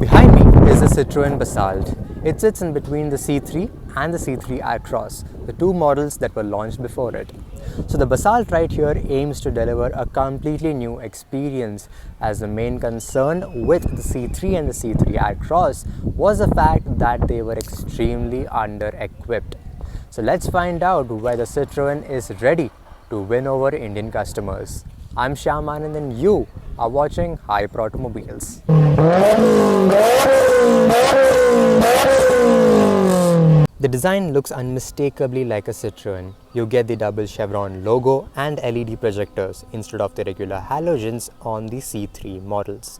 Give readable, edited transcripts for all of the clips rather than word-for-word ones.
Behind me is the Citroën Basalt. It sits in between the C3 and the C3 Across, the two models that were launched before it. So the Basalt right here aims to deliver a completely new experience, as the main concern with the C3 and the C3 Across was the fact that they were extremely under-equipped. So let's find out whether Citroën is ready to win over Indian customers. I'm Shyam Anand and you are watching Hyper Automobiles. The design looks unmistakably like a Citroën. You get the double chevron logo and LED projectors instead of the regular halogens on the C3 models.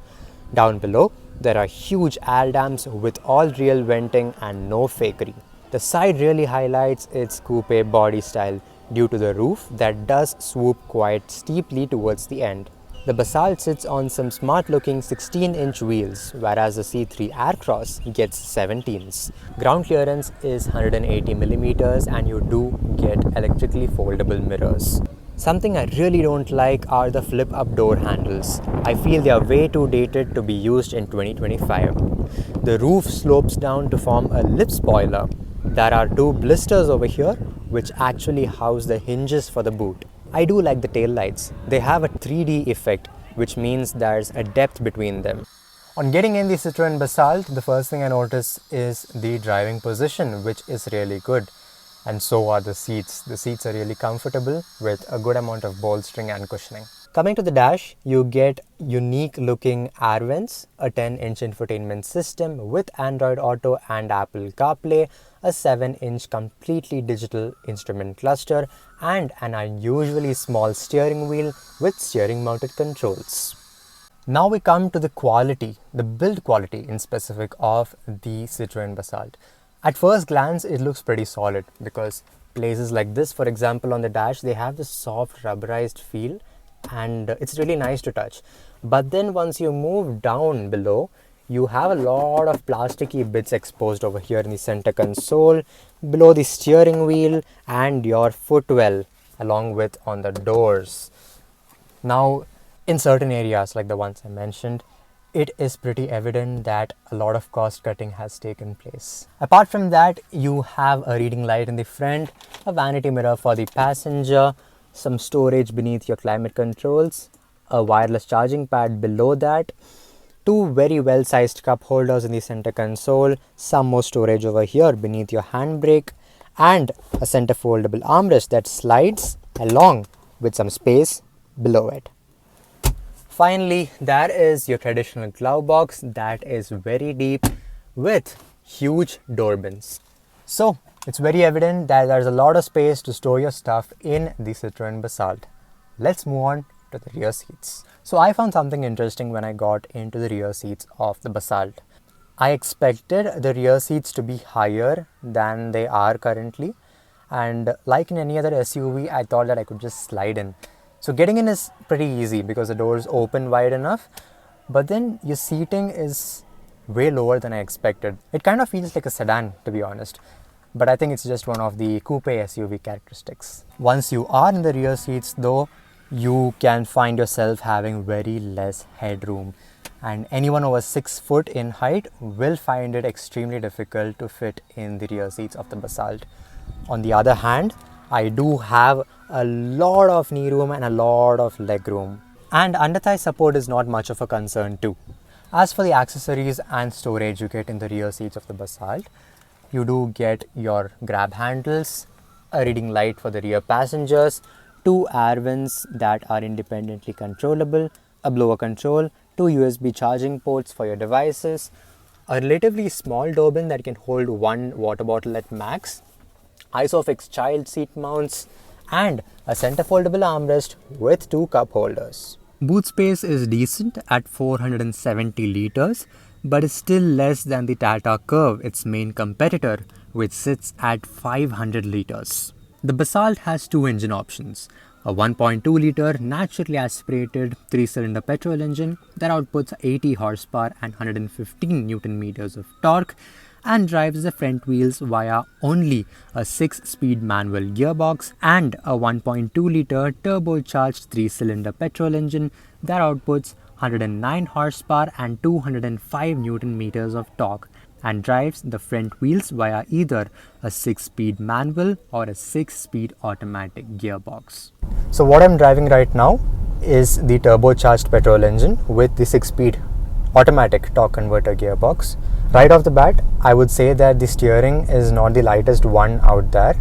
Down below, there are huge air dams with all real venting and no fakery. The side really highlights its coupe body style due to the roof that does swoop quite steeply towards the end. The Basalt sits on some smart-looking 16-inch wheels, whereas the C3 Aircross gets 17s. Ground clearance is 180mm and you do get electrically foldable mirrors. Something I really don't like are the flip-up door handles. I feel they are way too dated to be used in 2025. The roof slopes down to form a lip spoiler. There are two blisters over here which actually house the hinges for the boot. I do like the tail lights. They have a 3D effect, which means there's a depth between them. On getting in the Citroën Basalt, the first thing I notice is the driving position, which is really good. And so are the seats. The seats are really comfortable with a good amount of bolstering and cushioning. Coming to the dash, you get unique looking air vents, a 10-inch infotainment system with Android Auto and Apple CarPlay, a 7-inch completely digital instrument cluster, and an unusually small steering wheel with steering mounted controls. Now we come to the quality, the build quality in specific of the Citroën Basalt. At first glance, it looks pretty solid because places like this, for example on the dash, they have this soft rubberized feel and it's really nice to touch. But then once you move down below, you have a lot of plasticky bits exposed over here in the center console, below the steering wheel and your footwell, along with on the doors. Now, in certain areas like the ones I mentioned, it is pretty evident that a lot of cost cutting has taken place. Apart from that, you have a reading light in the front, a vanity mirror for the passenger, some storage beneath your climate controls, a wireless charging pad below that, two very well sized cup holders in the center console, some more storage over here beneath your handbrake, and a center foldable armrest that slides along with some space below it. Finally, there is your traditional glove box that is very deep with huge door bins. So it's very evident that there's a lot of space to store your stuff in the Citroën Basalt. Let's move on to the rear seats. So I found something interesting when I got into the rear seats of the Basalt. I expected the rear seats to be higher than they are currently, and like in any other SUV, I thought that I could just slide in. So getting in is pretty easy because the doors open wide enough, but then your seating is way lower than I expected. It kind of feels like a sedan, to be honest, but I think it's just one of the coupe SUV characteristics. Once you are in the rear seats though, you can find yourself having very less headroom, and anyone over 6 foot in height will find it extremely difficult to fit in the rear seats of the Basalt. On the other hand, I do have a lot of knee room and a lot of leg room, and under thigh support is not much of a concern too. As for the accessories and storage you get in the rear seats of the Basalt, you do get your grab handles, a reading light for the rear passengers, two air vents that are independently controllable, a blower control, two USB charging ports for your devices, a relatively small door bin that can hold one water bottle at max, ISOFIX child seat mounts, and a center foldable armrest with two cup holders. Boot space is decent at 470 liters, but is still less than the Tata Curve, its main competitor, which sits at 500 liters. The Basalt has two engine options, a 1.2 liter naturally aspirated 3-cylinder petrol engine that outputs 80 horsepower and 115 Newton meters of torque, and drives the front wheels via only a 6-speed manual gearbox and a 1.2 litre turbocharged 3-cylinder petrol engine that outputs 109 horsepower and 205 Newton meters of torque, and drives the front wheels via either a 6-speed manual or a 6-speed automatic gearbox. So what I'm driving right now is the turbocharged petrol engine with the 6-speed automatic torque converter gearbox. Right off the bat, I would say that the steering is not the lightest one out there,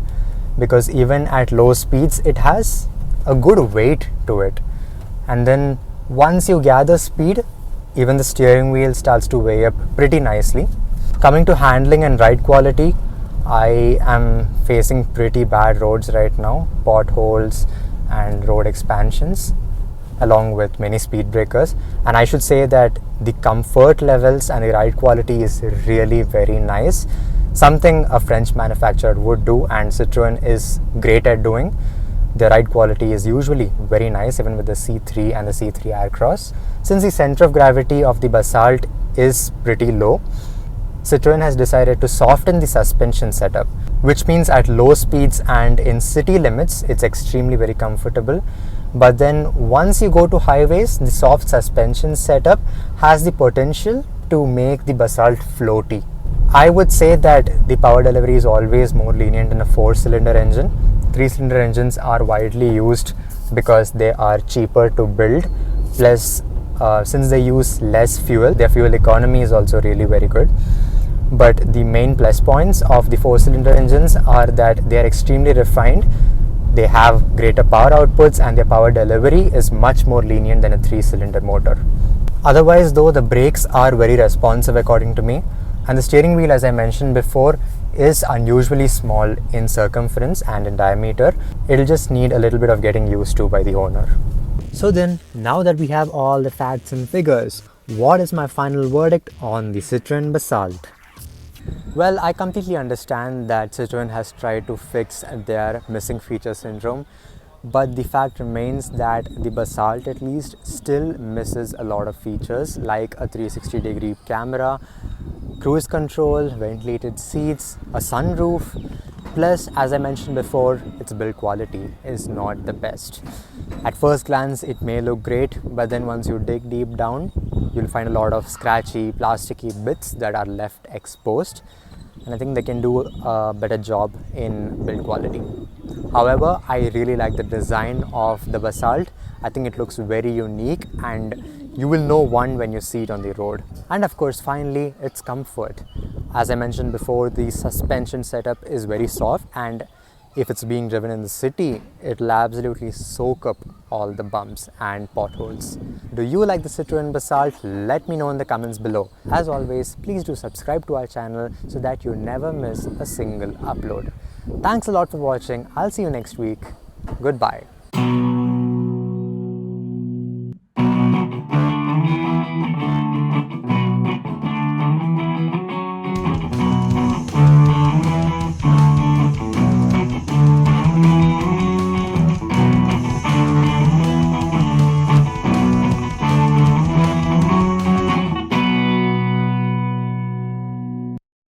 because even at low speeds it has a good weight to it, and then once you gather speed, even the steering wheel starts to weigh up pretty nicely. Coming to handling and ride quality, I am facing pretty bad roads right now, potholes and road expansions, along with many speed breakers, and I should say that the comfort levels and the ride quality is really very nice, something a French manufacturer would do and Citroën is great at doing. The ride quality is usually very nice, even with the C3 and the C3 Aircross. Since the center of gravity of the Basalt is pretty low, Citroën has decided to soften the suspension setup, which means at low speeds and in city limits it's extremely very comfortable. But then once you go to highways, the soft suspension setup has the potential to make the Basalt floaty. I would say that the power delivery is always more lenient in a 4-cylinder engine. 3-cylinder engines are widely used because they are cheaper to build, plus since they use less fuel, their fuel economy is also really very good. But the main plus points of the 4-cylinder engines are that they are extremely refined, they have greater power outputs, and their power delivery is much more lenient than a 3-cylinder motor. Otherwise though, the brakes are very responsive according to me, and the steering wheel, as I mentioned before, is unusually small in circumference and in diameter. It'll just need a little bit of getting used to by the owner. So then, now that we have all the facts and figures, what is my final verdict on the Citroën Basalt? Well, I completely understand that Citroën has tried to fix their missing feature syndrome, but the fact remains that the Basalt at least still misses a lot of features like a 360-degree camera, cruise control, ventilated seats, a sunroof, plus, as I mentioned before, its build quality is not the best. At first glance it may look great, but then once you dig deep down, you'll find a lot of scratchy, plasticky bits that are left exposed, and I think they can do a better job in build quality. However, I really like the design of the Basalt. I think it looks very unique, and you will know one when you see it on the road. And of course, finally, its comfort. As I mentioned before, the suspension setup is very soft, and if it's being driven in the city, it'll absolutely soak up all the bumps and potholes. Do you like the Citroën Basalt? Let me know in the comments below. As always, please do subscribe to our channel so that you never miss a single upload. Thanks a lot for watching. I'll see you next week. Goodbye.